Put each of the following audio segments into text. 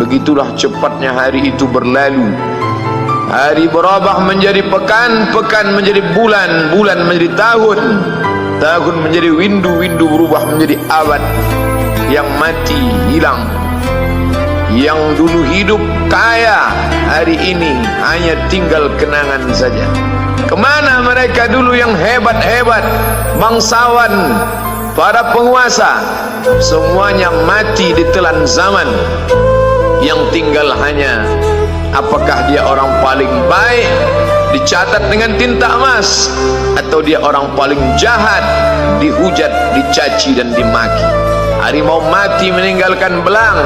Begitulah cepatnya hari itu berlalu. Hari berubah menjadi pekan, pekan menjadi bulan, bulan menjadi tahun, tahun menjadi windu, windu berubah menjadi abad. Yang mati hilang, yang dulu hidup kaya, hari ini hanya tinggal kenangan saja. Kemana mereka dulu yang hebat-hebat, bangsawan, para penguasa? Semuanya mati ditelan zaman. Yang tinggal hanya apakah dia orang paling baik, dicatat dengan tinta emas, atau dia orang paling jahat, dihujat, dicaci dan dimaki. Harimau mati meninggalkan belang,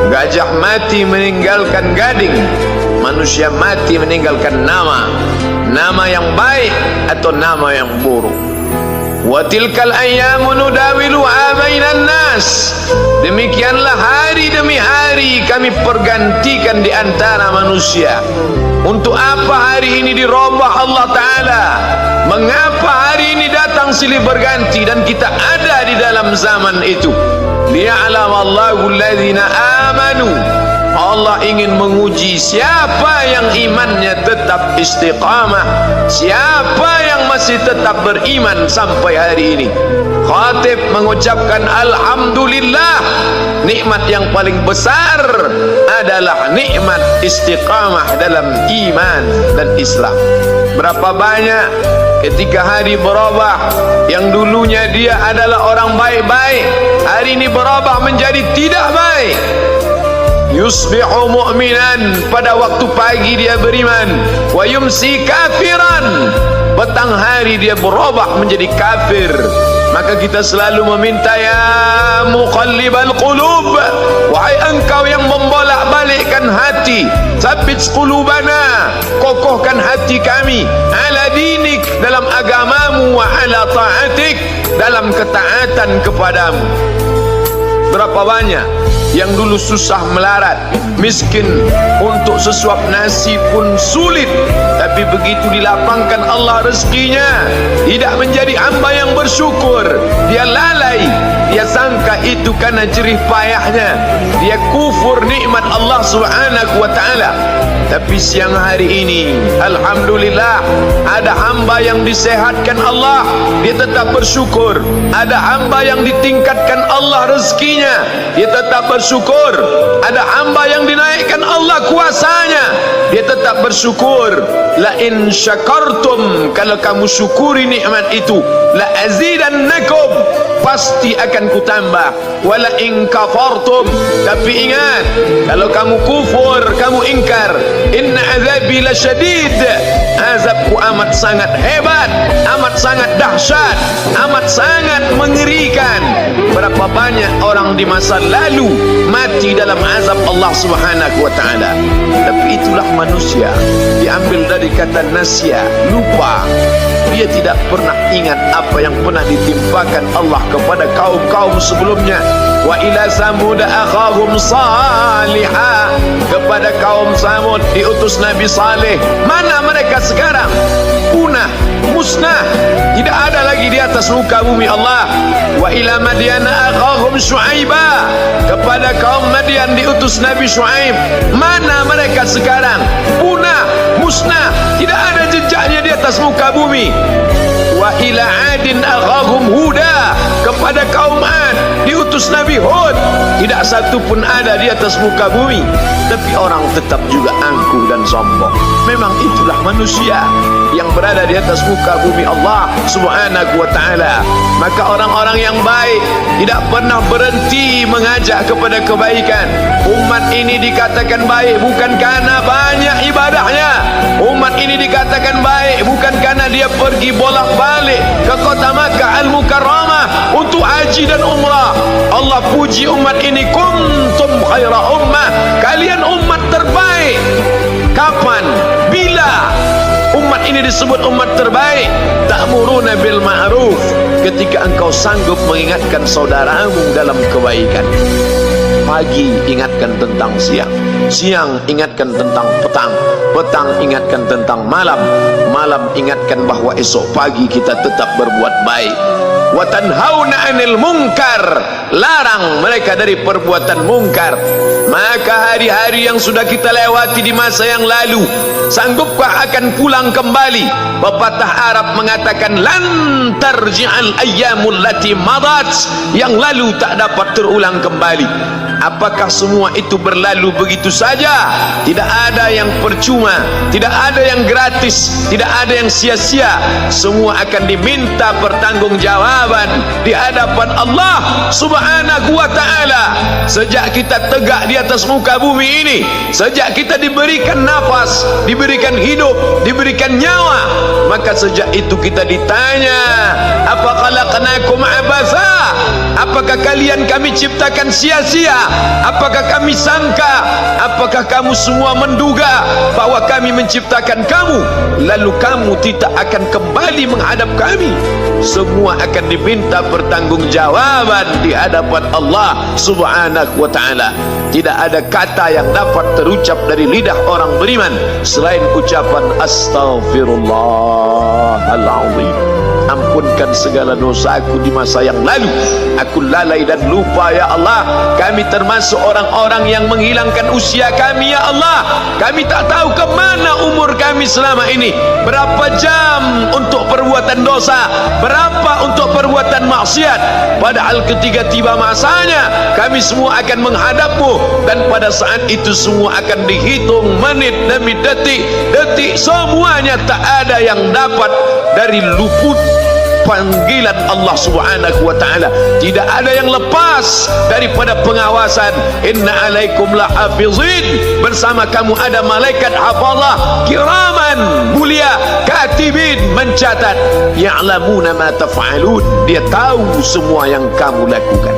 gajah mati meninggalkan gading, manusia mati meninggalkan nama, nama yang baik atau nama yang buruk. Wa tilkal ayyamu nudawiluha bainan nas. Demikianlah hari demi hari kami pergantikan di antara manusia. Untuk apa hari ini dirubah Allah Ta'ala? Mengapa hari ini datang silih berganti dan kita ada di dalam zaman itu? Liya'lamallahu alladhina amanu. Allah ingin menguji siapa yang imannya tetap istiqamah, siapa yang masih tetap beriman sampai hari ini. Khatib mengucapkan alhamdulillah, nikmat yang paling besar adalah nikmat istiqamah dalam iman dan Islam. Berapa banyak ketika hari berubah, yang dulunya dia adalah orang baik-baik, hari ini berubah menjadi tidak baik. Yusbihu mu'minan, pada waktu pagi dia beriman, wa yumsi kafiran, petang hari dia berubah menjadi kafir. Maka kita selalu meminta, ya muqallibal qulub, wahai engkau yang membolak-balikkan hati, tsabbit qulubana, kokohkan hati kami, ala dinik, dalam agamamu, wa ala ta'atik, dalam ketaatan kepadamu. Berapa banyak yang dulu susah melarat, miskin, untuk sesuap nasi pun sulit, tapi begitu dilapangkan Allah rezekinya, tidak menjadi hamba yang bersyukur. Dia lalai, dia sangka itu karena jerih payahnya, dia kufur nikmat Allah Subhanahu wa ta'ala. Tapi siang hari ini alhamdulillah, ada hamba yang disehatkan Allah, dia tetap bersyukur. Ada hamba yang ditingkatkan Allah rezekinya, dia tetap bersyukur. Ada hamba yang dinaikkan Allah kuasanya, dia tetap bersyukur. La in syakartum, kalau kamu syukuri nikmat itu, la azidannakum, pasti akan kutambah. Wala in kafartum, tapi ingat, kalau kamu kufur, kamu ingkar, inna azabi lasyadid, azabku amat sangat hebat, amat sangat dahsyat, amat sangat mengerikan. Berapa banyak orang di masa lalu mati dalam azab Allah Subhanahu wa ta'ala. Tapi itulah manusia, diambil dari kata nasya, lupa. Dia tidak pernah ingat apa yang pernah ditimpakan Allah kepada kaum-kaum sebelumnya. Wa ila samud akhahum salihah, kepada kaum Samud diutus Nabi Saleh. Mana mereka sekarang? Punah, musnah, tidak ada lagi di atas muka bumi Allah. Wa ila madyana akhahum syuaiba, kepada kaum Madian diutus Nabi Syuaib. Mana mereka sekarang? Punah, musnah, tidak ada jejaknya di atas muka bumi. Wa ila adin akhahum huda, kepada kaum Ad diutus Nabi Hud. Tidak satu pun ada di atas muka bumi, tapi orang tetap juga angkuh dan sombong. Memang itulah manusia yang berada di atas muka bumi Allah Subhanahu wa ta'ala. Maka orang-orang yang baik tidak pernah berhenti mengajak kepada kebaikan. Umat ini dikatakan baik bukan karena banyak ibadahnya. Umat ini dikatakan baik bukan karena dia pergi bolak-balik ke kota Makkah Al-Mukarramah untuk haji dan umrah. Allah puji umat ini, kuntum khaira ummah, kalian umat terbaik. Kapan? Bila umat ini disebut umat terbaik? Ta'muruna bil ma'ruf, ketika engkau sanggup mengingatkan saudaramu dalam kebaikan. Pagi ingatkan tentang siang, siang ingatkan tentang petang, petang ingatkan tentang malam, malam ingatkan bahwa esok pagi kita tetap berbuat baik. Wa tanhauna 'anil munkar, larang mereka dari perbuatan mungkar. Maka hari-hari yang sudah kita lewati di masa yang lalu, sanggupkah akan pulang kembali? Pepatah Arab mengatakan lan tarji'al ayyamul lati madat, yang lalu tak dapat terulang kembali. Apakah semua itu berlalu begitu saja? Tidak ada yang percuma, tidak ada yang gratis, tidak ada yang sia-sia. Semua akan diminta pertanggungjawaban di hadapan Allah Subhanahu wa ta'ala. Sejak kita tegak di atas muka bumi ini, sejak kita diberikan nafas, diberikan hidup, diberikan nyawa, maka sejak itu kita ditanya, apa khalaqnakum abatha? Apakah kalian kami ciptakan sia-sia? Apakah kami sangka, apakah kamu semua menduga bahwa kami menciptakan kamu lalu kamu tidak akan kembali menghadap kami? Semua akan diminta pertanggungjawaban di hadapan Allah Subhanahu wa ta'ala. Tidak ada kata yang dapat terucap dari lidah orang beriman selain ucapan astaghfirullahaladzim. Ampunkan segala dosaku di masa yang lalu. Aku lalai dan lupa ya Allah. Kami termasuk orang-orang yang menghilangkan usia kami ya Allah. Kami tak tahu ke mana umur kami selama ini. Berapa jam untuk perbuatan dosa, berapa untuk perbuatan maksiat. Padahal ketika tiba masanya, kami semua akan menghadapmu, dan pada saat itu semua akan dihitung menit demi detik. Detik semuanya tak ada yang dapat dari luput panggilan Allah Subhanahu wa ta'ala. Tidak ada yang lepas daripada pengawasan. Inna alaikum lahafizin, bersama kamu ada malaikat hafazah kiraman mulia katibin, mencatat. Ya'lamuna ma taf'alun, dia tahu semua yang kamu lakukan.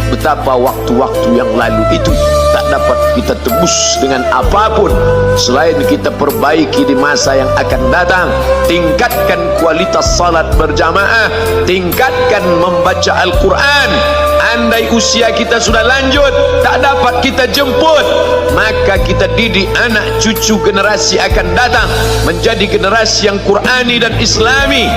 Betapa waktu-waktu yang lalu itu tak dapat kita tebus dengan apapun selain kita perbaiki di masa yang akan datang. Tingkatkan kualitas salat berjamaah, tingkatkan membaca Al-Quran. Andai usia kita sudah lanjut, tak dapat kita jemput, maka kita didik anak cucu generasi akan datang menjadi generasi yang Qurani dan Islami.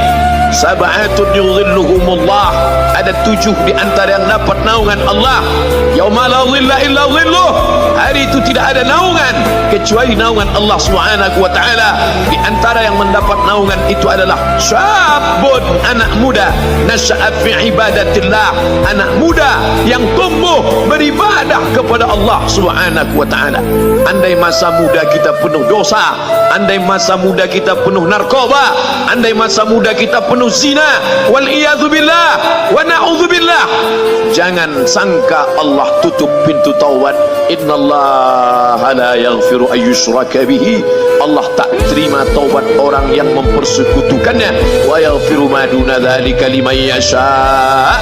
Sab'atun yudhilluhumullah, ada 7 di antara yang dapat naungan Allah. Yauma la dhilla illa dhilluh, hari itu tidak ada naungan kecuali naungan Allah Subhanahu wa ta'ala. Di antara yang mendapat naungan itu adalah syabun, anak muda, nasya'a fi ibadatillah, anak muda yang tumbuh beribadah kepada Allah Subhanahu wa ta'ala. Andai masa muda kita penuh dosa, andai masa muda kita penuh narkoba, andai masa muda kita penuh zina, wal iyadzubillah wa na'udzubillah, jangan sangka Allah tutup pintu taubat. Innallaha la yaghfiru ayyushraka bihi, Allah tak terima taubat orang yang mempersekutukannya. Wa yaghfiru ma duna dzalika liman yasha,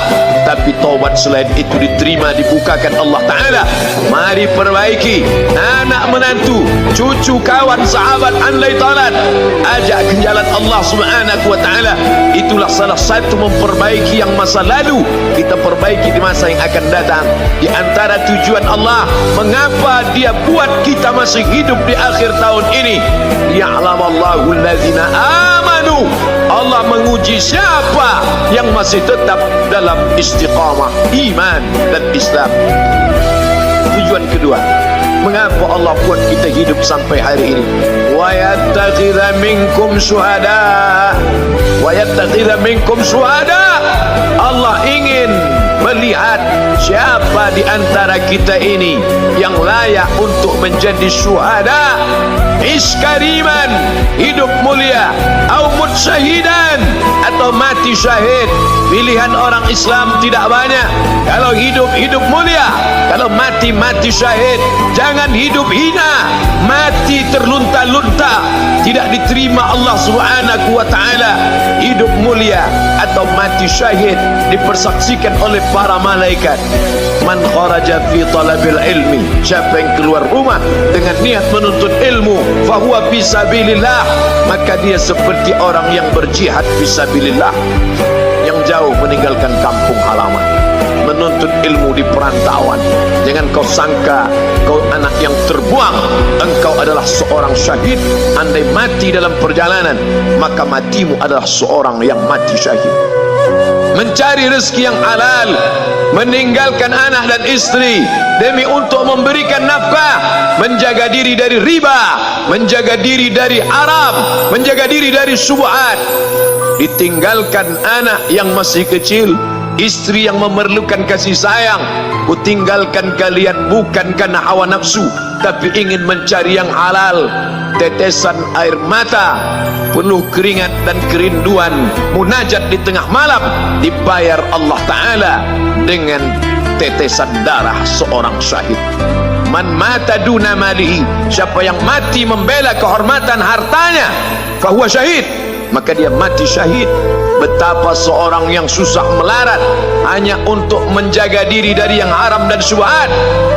tapi taubat selain itu diterima, dibukakan Allah Ta'ala. Mari perbaiki anak menantu, cucu, kawan, sahabat, andai talat, ajak ke jalan Allah Subhanahu wa ta'ala. Itulah salah satu memperbaiki yang masa lalu, kita perbaiki di masa yang akan datang. Di antara tujuan Allah mengapa dia buat kita masih hidup di akhir tahun ini, ya'lamallahu allazina amanu, Allah menguji siapa yang masih tetap dalam istiqamah iman dan Islam. Tujuan kedua, mengapa Allah buat kita hidup sampai hari ini? Wa yattakhidha minkum syuhada, wa yattakhidha minkum syuhada, Allah ingin melihat siapa di antara kita ini yang layak untuk menjadi syuhada. Iskariman, hidup mulia, au mutsyahidan, atau mati syahid. Pilihan orang Islam tidak banyak. Kalau hidup, hidup mulia. Kalau mati, mati syahid. Jangan hidup hina, mati terlunta-lunta, tidak diterima Allah Subhanahu wa ta'ala. Hidup mulia atau mati syahid dipersaksikan oleh para malaikat. Man kharaja fi talabil ilmi, siapa yang keluar rumah dengan niat menuntut ilmu, fahuwa fisabilillah, maka dia seperti orang yang berjihad fisabilillah, yang jauh meninggalkan kampung halaman, menuntut ilmu di perantauan. Jangan kau sangka kau anak yang terbuang, engkau adalah seorang syahid. Andai mati dalam perjalanan, maka matimu adalah seorang yang mati syahid. mencari rezeki yang halal, meninggalkan anak dan istri demi untuk memberikan nafkah, menjaga diri dari riba, menjaga diri dari haram, menjaga diri dari syubhat. Ditinggalkan anak yang masih kecil, istri yang memerlukan kasih sayang. Ku tinggalkan kalian bukan karena hawa nafsu, tapi ingin mencari yang halal. Tetesan air mata, penuh keringat dan kerinduan, munajat di tengah malam, dibayar Allah Ta'ala dengan tetesan darah seorang syahid. Man mata duna malihi, siapa yang mati membela kehormatan hartanya, fahuwa syahid, maka dia mati syahid. Betapa seorang yang susah melarat hanya untuk menjaga diri dari yang haram dan syubhat,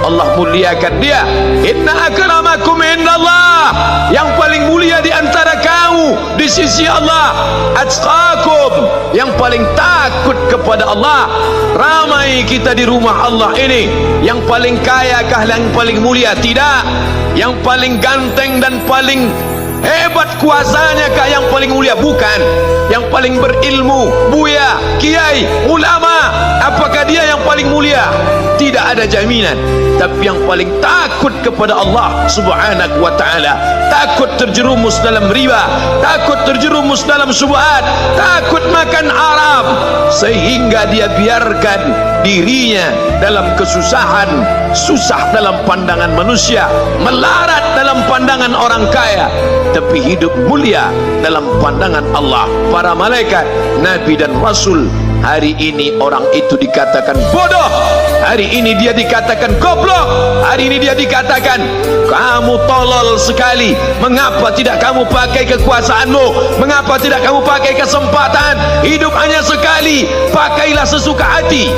Allah muliakan dia. Inna akramakum indallah, yang paling mulia di antara kamu di sisi Allah, atqakum, yang paling takut kepada Allah. Ramai kita di rumah Allah ini, yang paling kaya kah yang paling mulia? Tidak. Yang paling ganteng dan paling hebat kuasanya kah yang paling mulia? Bukan. Yang paling berilmu, buya, kiai, ulama, apakah dia yang paling mulia? Tidak ada jaminan. Tapi yang paling takut kepada Allah Subhanahu wa ta'ala, takut terjerumus dalam riba, takut terjerumus dalam syubhat, takut makan haram, sehingga dia biarkan dirinya dalam kesusahan, susah dalam pandangan manusia, melarat dalam pandangan orang kaya, tapi hidup mulia dalam pandangan Allah, para malaikat, nabi dan rasul. Hari ini orang itu dikatakan bodoh, hari ini dia dikatakan goblok, hari ini dia dikatakan kamu tolol sekali. Mengapa tidak kamu pakai kekuasaanmu? Mengapa tidak kamu pakai kesempatan? Hidup hanya sekali, pakailah sesuka hati.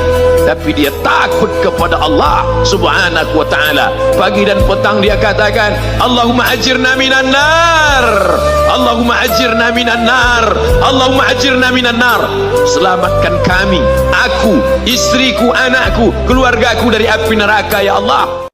Tapi dia takut kepada Allah Subhanahu wa ta'ala. Pagi dan petang dia katakan, Allahumma ajirna minan nar, Allahumma ajirna minan nar, Allahumma ajirna minan nar. Selamatkan kami, aku, istriku, anakku, keluargaku dari api neraka ya Allah.